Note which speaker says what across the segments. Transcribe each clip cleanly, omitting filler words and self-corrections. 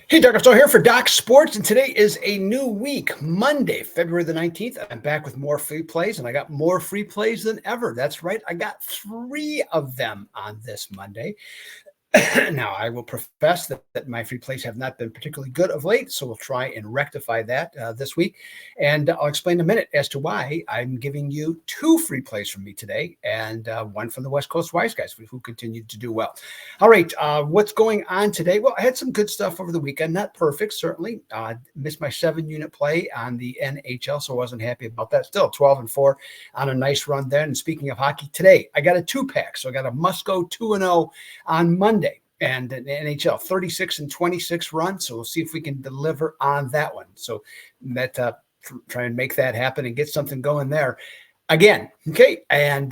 Speaker 1: Hey, Doc, I'm here for Doc Sports, and today is a new week, Monday, February the 19th. I'm back with more free plays, and I got more free plays than ever. That's right. I got 3 of them on this Monday. Now, I will profess that my free plays have not been particularly good of late, so we'll try and rectify that this week. And I'll explain in a minute as to why I'm giving you 2 free plays from me today and one from the West Coast Wise Guys who continued to do well. All right, what's going on today? Well, I had some good stuff over the weekend. Not perfect, certainly. Missed my 7-unit play on the NHL, so I wasn't happy about that. Still 12-4 on a nice run then. And speaking of hockey, today I got a 2-pack, so I got a must-go 2-0 on Monday. And an NHL 36-26 run. So we'll see if we can deliver on that one. So that try and make that happen and get something going there again. Okay. And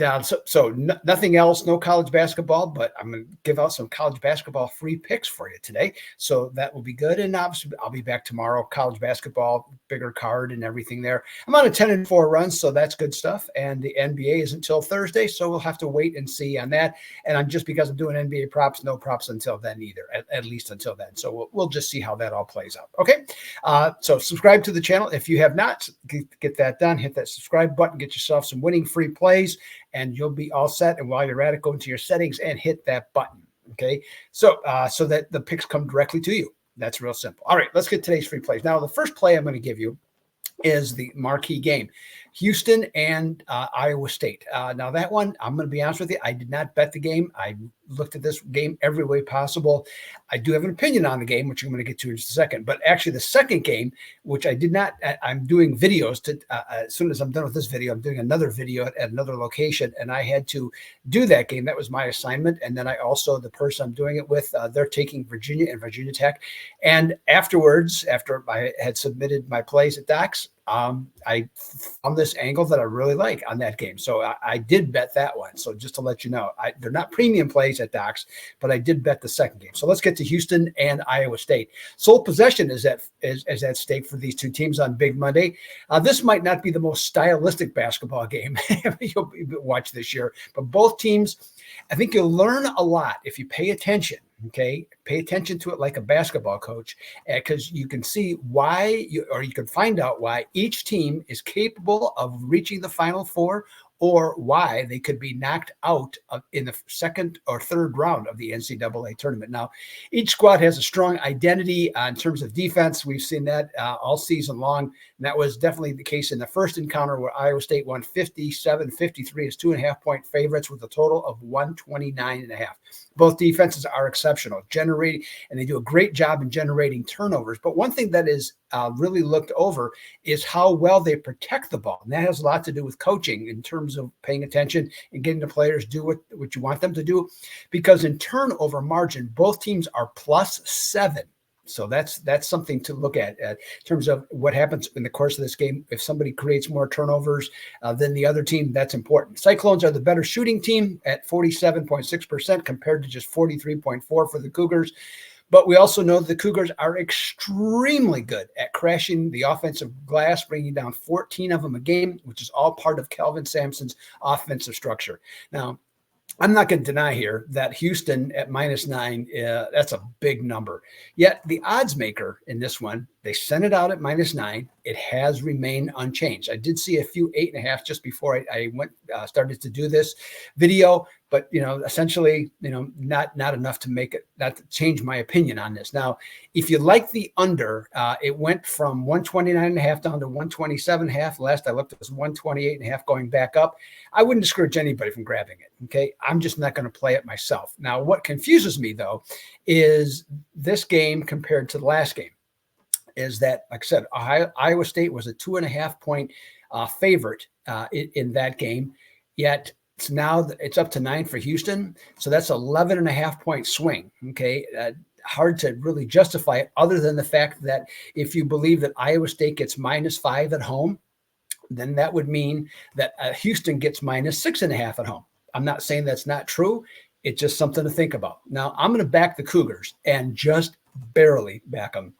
Speaker 1: nothing else, no college basketball, but I'm going to give out some college basketball free picks for you today. So that will be good. And obviously I'll be back tomorrow, college basketball, bigger card and everything there. I'm on a 10-4 run, so that's good stuff. And the NBA is until Thursday, so we'll have to wait and see on that. And I'm just because I'm doing NBA props, no props until then either, at least until then. So we'll just see how that all plays out. Okay. So subscribe to the channel. If you have not, get that done, hit that subscribe button, get yourself some winning free plays, and you'll be all set. And while you're at it, go into your settings and hit that button. Okay. So that the picks come directly to you. That's real simple. All right, let's get today's free plays. Now, the first play I'm going to give you is the marquee game, Houston and Iowa State. Now that one, I'm going to be honest with you, I did not bet the game. I looked at this game every way possible. I do have an opinion on the game, which I'm going to get to in just a second. But actually the second game, which I did not, I'm doing videos to, as soon as I'm done with this video, I'm doing another video at another location, and I had to do that game. That was my assignment. And then I also, the person I'm doing it with, they're taking Virginia and Virginia Tech. And afterwards, after I had submitted my plays at Docs, I found this angle that I really like on that game. So I did bet that one. So just to let you know, they're not premium plays at Docs, but I did bet the second game. So let's get to Houston and Iowa State. Sole possession is at stake for these two teams on Big Monday. This might not be the most stylistic basketball game you'll watch this year, but both teams, I think you'll learn a lot if you pay attention. Okay, pay attention to it like a basketball coach, because you can see why, you can find out why each team is capable of reaching the Final Four, or why they could be knocked out in the second or third round of the NCAA tournament. Now, each squad has a strong identity in terms of defense. We've seen that all season long. And that was definitely the case in the first encounter, where Iowa State won 57-53 as 2.5-point favorites with a total of 129.5. Both defenses are exceptional, and they do a great job in generating turnovers. But one thing that is really looked over is how well they protect the ball. And that has a lot to do with coaching in terms of paying attention and getting the players do what you want them to do. Because in turnover margin, both teams are +7. So that's something to look at in terms of what happens in the course of this game. If somebody creates more turnovers than the other team, that's important. Cyclones are the better shooting team at 47.6% compared to just 43.4% for the Cougars. But we also know the Cougars are extremely good at crashing the offensive glass, bringing down 14 of them a game, which is all part of Kelvin Sampson's offensive structure. Now, I'm not going to deny here that Houston at -9, that's a big number. Yet the odds maker in this one, they sent it out at -9. It has remained unchanged. I did see a few 8.5 just before I started to do this video, but essentially, not enough to make it, not to change my opinion on this. Now, if you like the under, it went from 129.5 down to 127.5. Last I looked, it was 128.5 going back up. I wouldn't discourage anybody from grabbing it. Okay, I'm just not going to play it myself. Now, what confuses me though is this game compared to the last game. Is that, like I said, Iowa State was a 2.5-point favorite in that game, yet it's up to 9 for Houston. So that's 11.5-point swing. Okay. Hard to really justify it, other than the fact that if you believe that Iowa State gets -5 at home, then that would mean that Houston gets -6.5 at home. I'm not saying that's not true. It's just something to think about. Now, I'm going to back the Cougars, and just barely back them.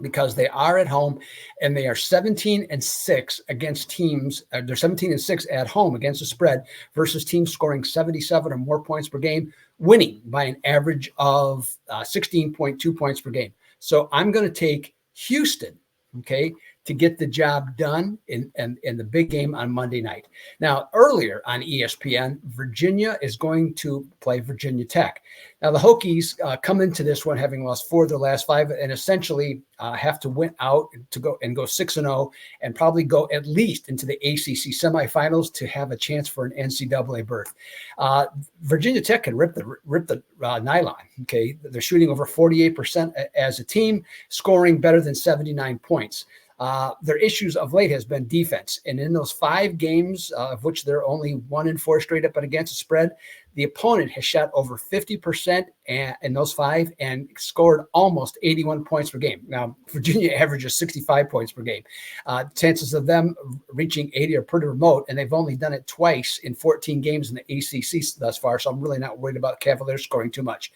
Speaker 1: because they are at home and they are 17-6 against teams. They're 17-6 at home against the spread versus teams scoring 77 or more points per game, winning by an average of 16.2 points per game. So I'm going to take Houston, okay, to get the job done in the big game on Monday night. Now, earlier on ESPN, Virginia is going to play Virginia Tech. Now, the Hokies come into this one having lost 4 of their last 5 and essentially have to win out to go 6-0 and probably go at least into the ACC semifinals to have a chance for an NCAA berth. Virginia Tech can rip the nylon. Okay, they're shooting over 48% as a team, scoring better than 79 points. Their issues of late has been defense. And in those 5 games, of which they're only 1-4 straight up and against the spread, the opponent has shot over 50% in those 5 and scored almost 81 points per game. Now, Virginia averages 65 points per game. Chances of them reaching 80 are pretty remote, and they've only done it twice in 14 games in the ACC thus far, so I'm really not worried about Cavaliers scoring too much.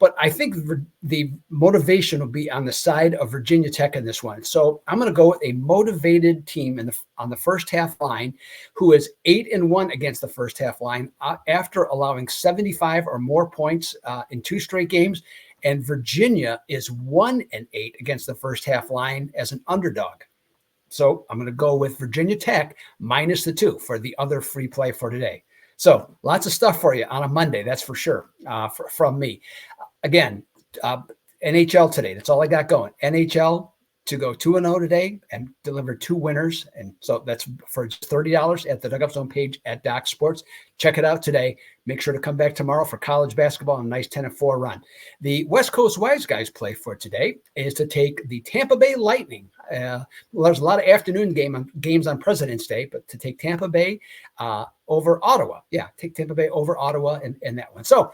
Speaker 1: But I think the motivation will be on the side of Virginia Tech in this one. So I'm going to go with a motivated team on the first half line who is 8-1 against the first half line after allowing 75 or more points in 2 straight games. And Virginia is 1-8 against the first half line as an underdog. So I'm going to go with Virginia Tech minus the 2 for the other free play for today. So lots of stuff for you on a Monday, that's for sure, from me. Again, NHL today. That's all I got going. NHL to go 2-0 today and deliver 2 winners. And so that's for $30 at the Dugout Zone page at Doc Sports. Check it out today. Make sure to come back tomorrow for college basketball and a nice 10-4 run. The West Coast Wise Guys play for today is to take the Tampa Bay Lightning. There's a lot of afternoon games on President's Day, but to take Tampa Bay over Ottawa. Yeah, take Tampa Bay over Ottawa in that one. So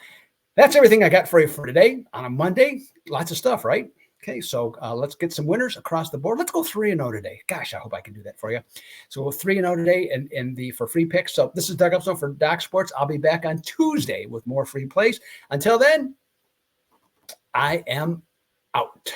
Speaker 1: that's everything I got for you for today on a Monday. Lots of stuff, right? Okay, so let's get some winners across the board. Let's go 3-0 today. Gosh, I hope I can do that for you. So we'll 3-0 today for free picks. So this is Doug Upstone for Doc Sports. I'll be back on Tuesday with more free plays. Until then, I am out.